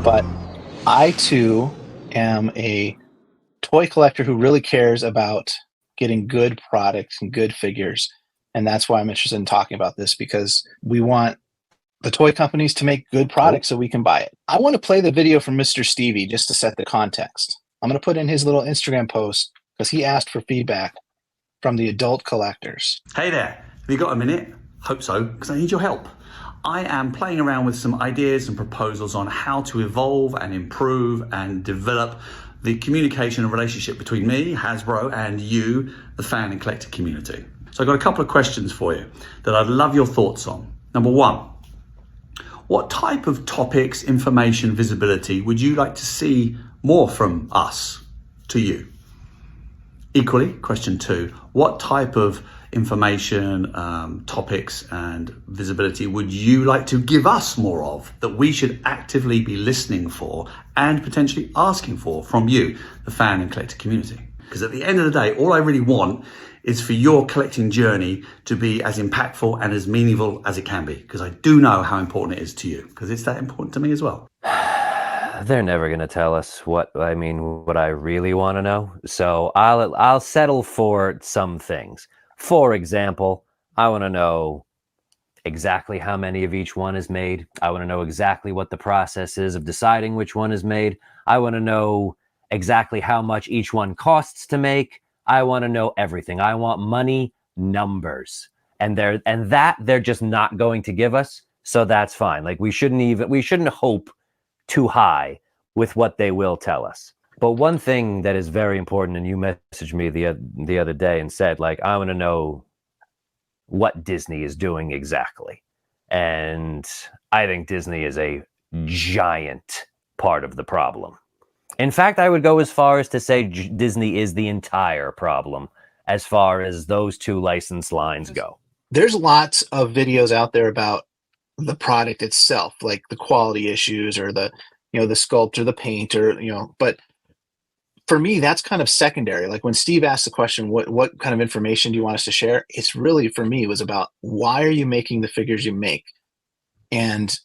but I too am a toy collector who really cares about getting good products and good figures. And that's why I'm interested in talking about this, because we want the toy companies to make good products so we can buy it. I want to play the video from Mr. Stevie just to set the context. I'm going to put in his little Instagram post because he asked for feedback from the adult collectors. Hey there, have you got a minute? Hope so, because I need your help. I am playing around with some ideas and proposals on how to evolve and improve and develop the communication and relationship between me, Hasbro, and you, the fan and collector community. So I've got a couple of questions for you that I'd love your thoughts on. Number one, what type of topics, information, visibility would you like to see more from us to you? Equally, question two, what type of information, topics and visibility would you like to give us more of that we should actively be listening for and potentially asking for from you, the fan and collector community? Because at the end of the day, all I really want is for your collecting journey to be as impactful and as meaningful as it can be, because I do know how important it is to you, because it's that important to me as well. They're never going to tell us what I really want to know. So I'll settle for some things. For example, I want to know exactly how many of each one is made. I want to know exactly what the process is of deciding which one is made. I want to know exactly how much each one costs to make. I want to know everything. I want money, numbers. And they're just not going to give us. So that's fine. Like we shouldn't hope too high with what they will tell us. But one thing that is very important, and you messaged me the other day and said, like, I want to know what Disney is doing exactly. And I think Disney is a giant part of the problem. In fact, I would go as far as to say Disney is the entire problem as far as those two license lines go. There's lots of videos out there about the product itself, like the quality issues or the sculpt or the paint or, but for me, that's kind of secondary. Like when Steve asked the question, what kind of information do you want us to share? It's really, for me, it was about why are you making the figures you make? And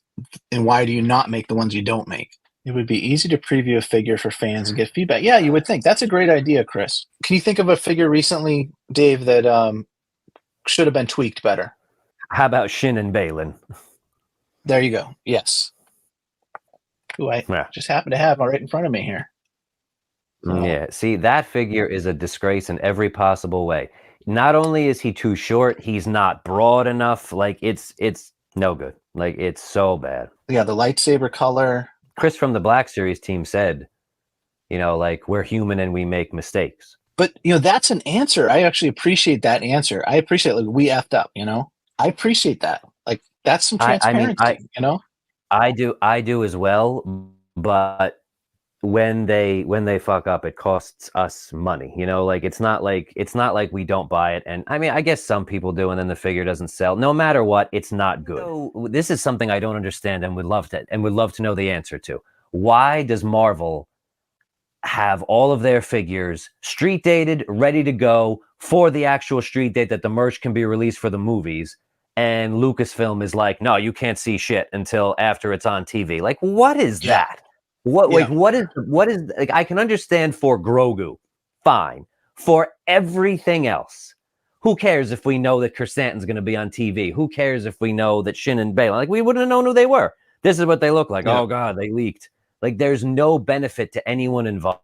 why do you not make the ones you don't make? It would be easy to preview a figure for fans and get feedback. Yeah, you would think. That's a great idea, Chris. Can you think of a figure recently, Dave, that should have been tweaked better? How about Shin and Balin? There you go. Yes. Who I just happen to have right in front of me here. Yeah, see, that figure is a disgrace in every possible way. Not only is he too short, he's not broad enough. Like it's no good. Like it's so bad. Yeah, the lightsaber color. Chris from the Black Series team said, like we're human and we make mistakes. But that's an answer. I actually appreciate that answer. I appreciate like we effed up. I appreciate that. Like that's some transparency. I do as well. But when they fuck up, it costs us money. Like it's not like we don't buy it. And I mean, I guess some people do, and then the figure doesn't sell. No matter what, it's not good. So this is something I don't understand and would love to know the answer to. Why does Marvel have all of their figures street dated, ready to go for the actual street date that the merch can be released for the movies? And Lucasfilm is like, no, you can't see shit until after it's on TV. Like, what is that? What is like, I can understand for Grogu, fine. For everything else, who cares if we know that Chrysanthemum's going to be on TV? Who cares if we know that Shin and Balin? Like, we wouldn't have known who they were. This is what they look like. Yeah. Oh God, they leaked. Like, there's no benefit to anyone involved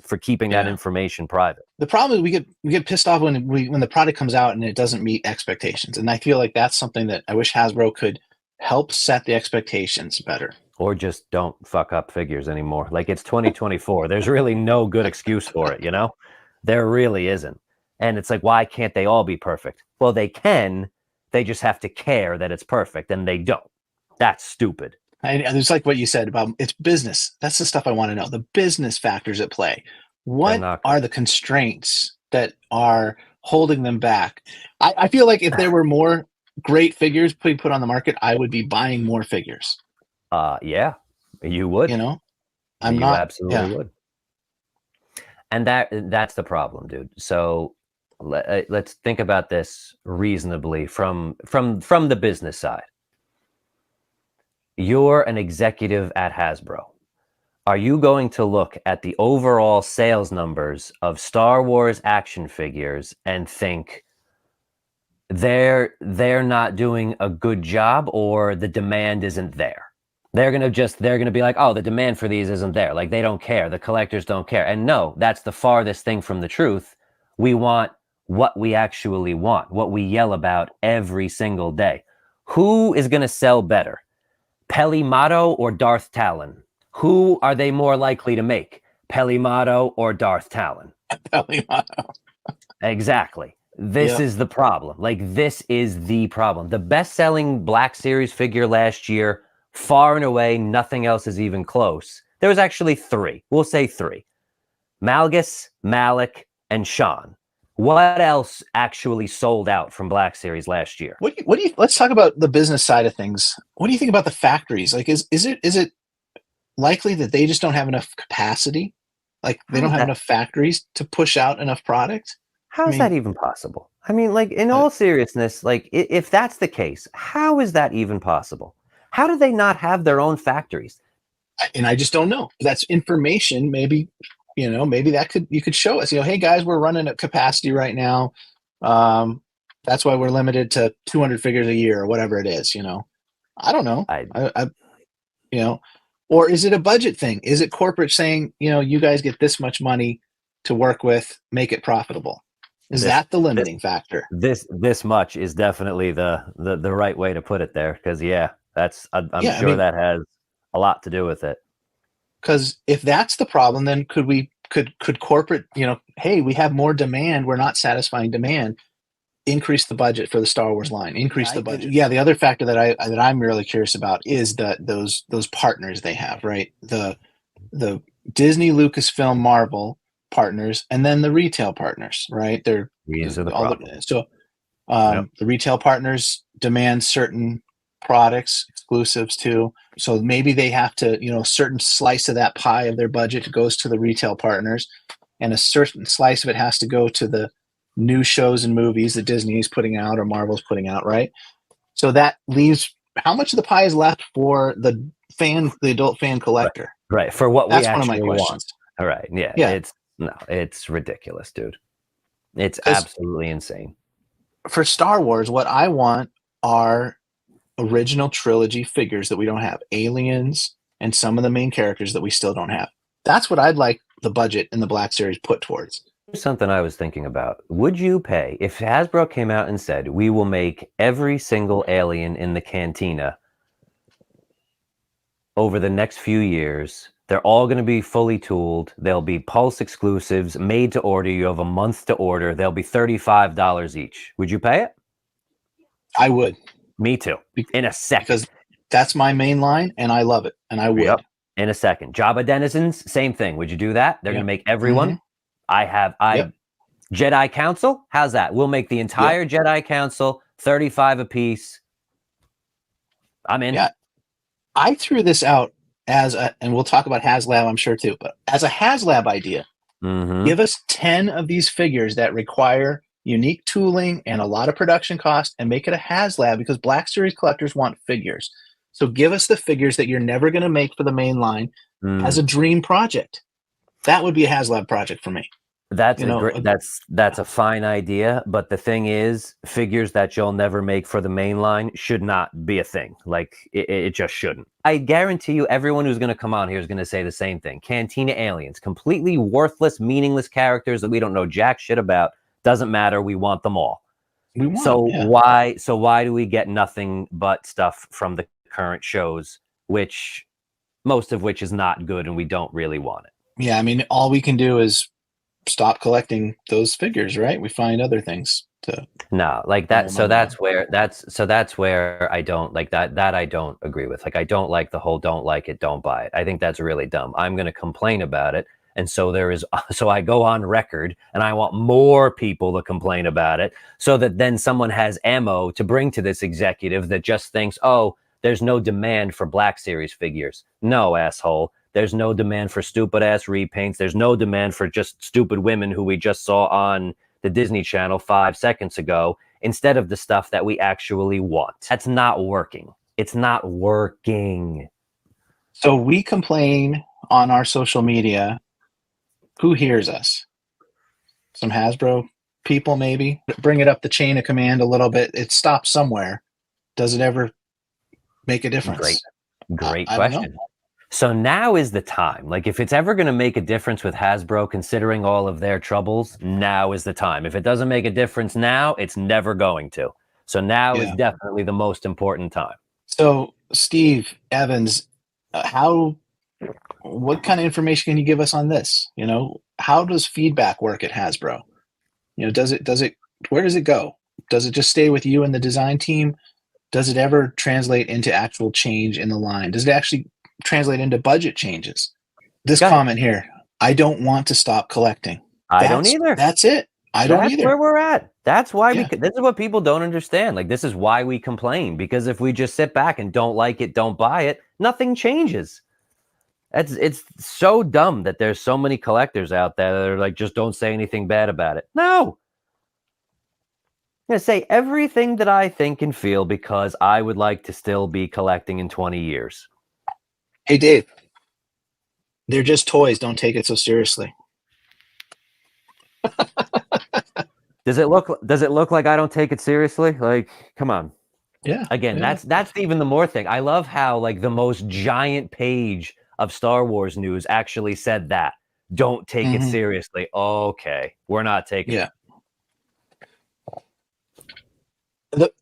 for keeping that information private. The problem is we get pissed off when the product comes out and it doesn't meet expectations. And I feel like that's something that I wish Hasbro could help set the expectations better. Or just don't fuck up figures anymore. Like it's 2024. There's really no good excuse for it, There really isn't. And it's like, why can't they all be perfect? Well, they can. They just have to care that it's perfect, and they don't. That's stupid. It's like what you said about it's business. That's the stuff I want to know. The business factors at play. What are the constraints that are holding them back? I feel like if there were more great figures being put on the market, I would be buying more figures. Yeah, you would. You absolutely would. And that's the problem, dude. So let's think about this reasonably from the business side. you're an executive at Hasbro. Are you going to look at the overall sales numbers of Star Wars action figures and think they're not doing a good job, or the demand isn't there? They're gonna be like, oh, the demand for these isn't there. Like, they don't care. The collectors don't care. And no, that's the farthest thing from the truth. We want what we actually want, what we yell about every single day. Who is gonna sell better, Pelimato or Darth Talon? Who are they more likely to make, Pelimato or Darth Talon? Exactly. This is the problem. Like, this is the problem. The best-selling Black Series figure last year, far and away, nothing else is even close. There was actually 3. We'll say 3. Malgus, Malik, and Sean. What else actually sold out from Black Series last year? What do you? Let's talk about the business side of things. What do you think about the factories? Like, is it likely that they just don't have enough capacity? Like, they don't have enough factories to push out enough product? How is that even possible? I mean, like, in all seriousness, like, if that's the case, how is that even possible? How do they not have their own factories? And I just don't know. That's information. Maybe, maybe you could show us, hey guys, we're running at capacity right now. That's why we're limited to 200 figures a year or whatever it is, I don't know. Or is it a budget thing? Is it corporate saying, you guys get this much money to work with, make it profitable? Is that the limiting factor? This much is definitely the right way to put it there, because I'm sure that has a lot to do with it. Because if that's the problem, then could corporate, hey, we have more demand, we're not satisfying demand, increase the budget for the Star Wars line, increase the budget. Yeah, the other factor that I'm really curious about is that those partners they have, right? The Disney, Lucasfilm, Marvel partners, and then the retail partners, right? These are the problems. The retail partners demand certain products, exclusives too. So maybe they have to, a certain slice of that pie of their budget goes to the retail partners, and a certain slice of it has to go to the new shows and movies that Disney is putting out or Marvel's putting out, right? So that leaves, how much of the pie is left for the adult fan collector? Right. For what That's we actually one of my questions. Want. All right. Yeah. It's ridiculous, dude. It's absolutely insane. For Star Wars, what I want are original trilogy figures that we don't have, aliens and some of the main characters that we still don't have. That's what I'd like the budget in the Black Series put towards. Here's something I was thinking about. Would you pay, if Hasbro came out and said, we will make every single alien in the cantina over the next few years, they're all going to be fully tooled, they'll be Pulse exclusives, made to order, you have a month to order, they'll be $35 each. Would you pay it? I would. Me too. In a second. Because that's my main line, and I love it, and I would. Yep. In a second. Jabba Denizens, same thing. Would you do that? They're going to make everyone. Jedi Council, how's that? We'll make the entire Jedi Council, 35 apiece. I'm in. Yeah. I threw this out and we'll talk about HasLab, I'm sure too, but as a HasLab idea, give us 10 of these figures that require unique tooling and a lot of production cost, and make it a HasLab, because Black Series collectors want figures. So give us the figures that you're never going to make for the main line as a dream project. That would be a HasLab project for me. That's a fine idea, but the thing is, figures that you'll never make for the main line should not be a thing. Like, it just shouldn't. I guarantee you, everyone who's going to come on here is going to say the same thing. Cantina aliens, completely worthless, meaningless characters that we don't know jack shit about. Doesn't matter. We want them all. Why do we get nothing but stuff from the current shows, most of which is not good, and we don't really want it? Yeah, I mean, all we can do is stop collecting those figures, right? We find other things to like that. So that's where I don't like that I don't agree with. Like, I don't like the whole don't like it, don't buy it. I think that's really dumb. I'm going to complain about it. And so I go on record, and I want more people to complain about it, so that then someone has ammo to bring to this executive that just thinks, oh, there's no demand for Black Series figures. No, asshole. There's no demand for stupid ass repaints. There's no demand for just stupid women who we just saw on the Disney Channel 5 seconds ago, instead of the stuff that we actually want. That's not working. It's not working. So we complain on our social media. Who hears us? Some Hasbro people, maybe. Bring it up the chain of command a little bit. It stops somewhere. Does it ever make a difference? Great I don't know. question. So now is the time. Like, if it's ever going to make a difference with Hasbro, considering all of their troubles, now is the time. If it doesn't make a difference now, it's never going to. So now is Yeah. definitely the most important time. So, Steve Evans, what kind of information can you give us on this? How does feedback work at Hasbro? Where does it go? Does it just stay with you and the design team? Does it ever translate into actual change in the line? Does it actually translate into budget changes? This comment here, I don't want to stop collecting. I don't either. That's it. I don't That's either. where we're at. That's why this is what people don't understand. Like, this is why we complain, because if we just sit back and don't like it, don't buy it, nothing changes. It's so dumb that there's so many collectors out there that are like, just don't say anything bad about it. No. I'm going to say everything that I think and feel, because I would like to still be collecting in 20 years. Hey, Dave. They're just toys. Don't take it so seriously. Does it look like I don't take it seriously? Like, come on. Yeah. Again, yeah. that's even the more thing. I love how, like, the most giant page of Star Wars news actually said that. Don't take it seriously. Okay, we're not taking it.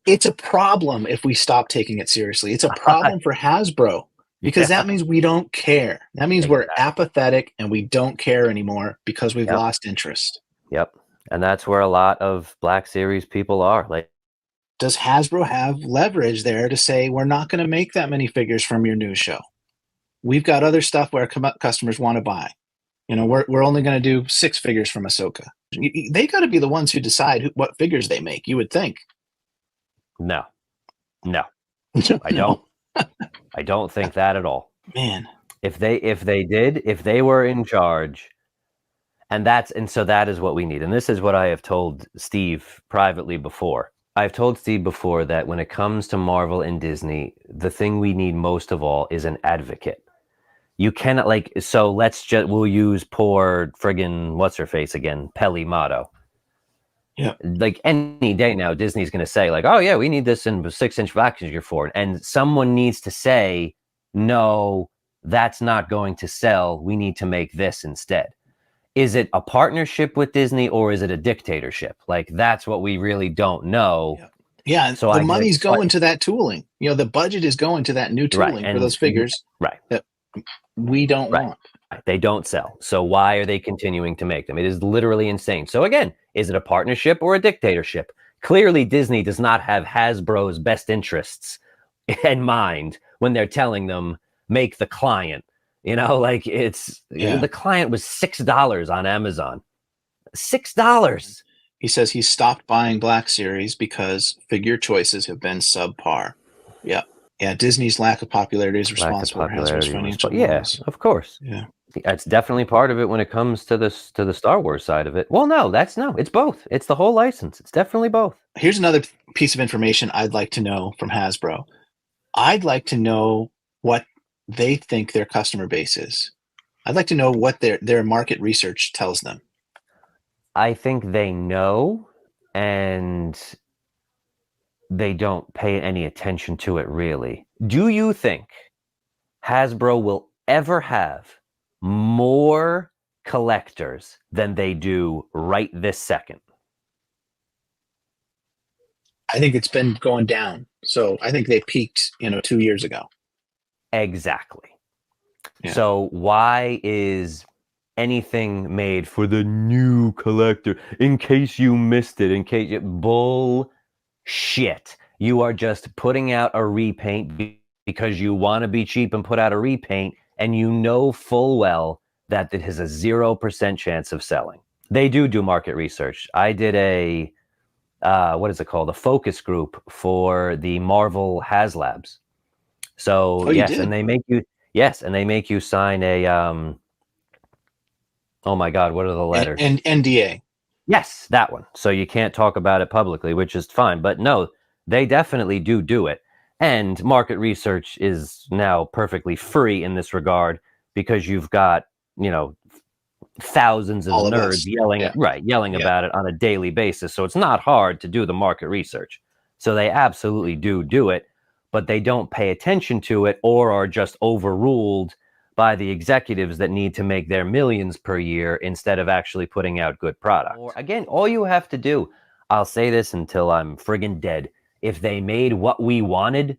It's a problem if we stop taking it seriously. It's a problem for Hasbro, because that means we don't care. That means we're apathetic and we don't care anymore because we've lost interest. Yep. And that's where a lot of Black Series people are. Like, does Hasbro have leverage there to say, we're not going to make that many figures from your new show? We've got other stuff where customers want to buy. We're only going to do 6 figures from Ahsoka. They got to be the ones who decide what figures they make, you would think. No, I don't. I don't think that at all. Man, if they were in charge, and so that is what we need. And this is what I have told Steve privately before. I've told Steve before that when it comes to Marvel and Disney, the thing we need most of all is an advocate. You cannot, we'll use poor friggin' what's her face again, Peli Motto. Yeah. Like, any day now, Disney's going to say, like, oh yeah, we need this in 6-inch package for it. And someone needs to say, no, that's not going to sell. We need to make this instead. Is it a partnership with Disney, or is it a dictatorship? Like, that's what we really don't know. Yeah. So the money's going to that tooling. The budget is going to that new tooling for those figures. Right. That we don't want. They don't sell. So why are they continuing to make them? It is literally insane. So again, is it a partnership or a dictatorship? Clearly, Disney does not have Hasbro's best interests in mind when they're telling them, make the client. The client was $6 on Amazon. $6. He says he stopped buying Black Series because figure choices have been subpar. Yeah. Yeah, Disney's lack of popularity is responsible for Hasbro's financial loss. Of course. Yeah. That's definitely part of it when it comes to the Star Wars side of it. Well, no, it's both. It's the whole license. It's definitely both. Here's another piece of information I'd like to know from Hasbro. I'd like to know what they think their customer base is. I'd like to know what their market research tells them. I think they know, and they don't pay any attention to it, really. Do you think Hasbro will ever have more collectors than they do right this second? I think it's been going down. So I think they peaked, 2 years ago. Exactly. Yeah. So why is anything made for the new collector, in case you missed it, bullshit? You are just putting out a repaint because you want to be cheap and put out a repaint, and you know full well that it has a 0% chance of selling. They do market research. I did a what is it called? A focus group for the Marvel HasLabs. So and they make you sign a oh my God, what are the letters? And NDA. Yes, that one. So you can't talk about it publicly, which is fine. But no, they definitely do it. And market research is now perfectly free in this regard because you've got, thousands of All of nerds us. yelling Yeah. yelling Yeah. about it on a daily basis. So it's not hard to do the market research. So they absolutely do it, but they don't pay attention to it or are just overruled by the executives that need to make their millions per year instead of actually putting out good product. Or again, all you have to do, I'll say this until I'm friggin' dead. If they made what we wanted,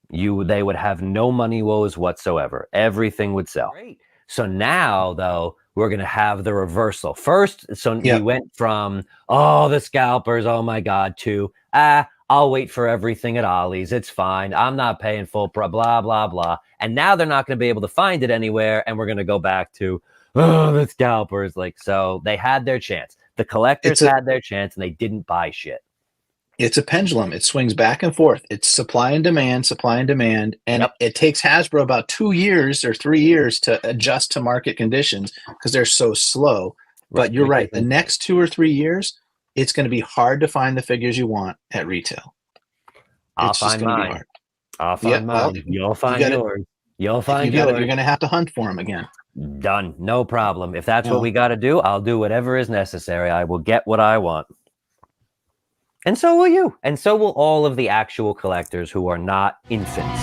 they would have no money woes whatsoever. Everything would sell. Great. So now, though, we're going to have the reversal. First, we went from, the scalpers, oh my God, to, I'll wait for everything at Ollie's. It's fine. I'm not paying full blah, blah, blah. And now they're not going to be able to find it anywhere. And we're going to go back to, the scalpers. So they had their chance. The collectors had their chance and they didn't buy shit. It's a pendulum. It swings back and forth. It's supply and demand. And it takes Hasbro about 2 years or 3 years to adjust to market conditions because they're so slow. But you're right. The next 2 or 3 years, it's going to be hard to find the figures you want at retail. I'll find mine. I'll find mine. You'll find yours. You'll find yours. You're going to have to hunt for them again. Done. No problem. If that's what we got to do, I'll do whatever is necessary. I will get what I want. And so will you. And so will all of the actual collectors who are not infants.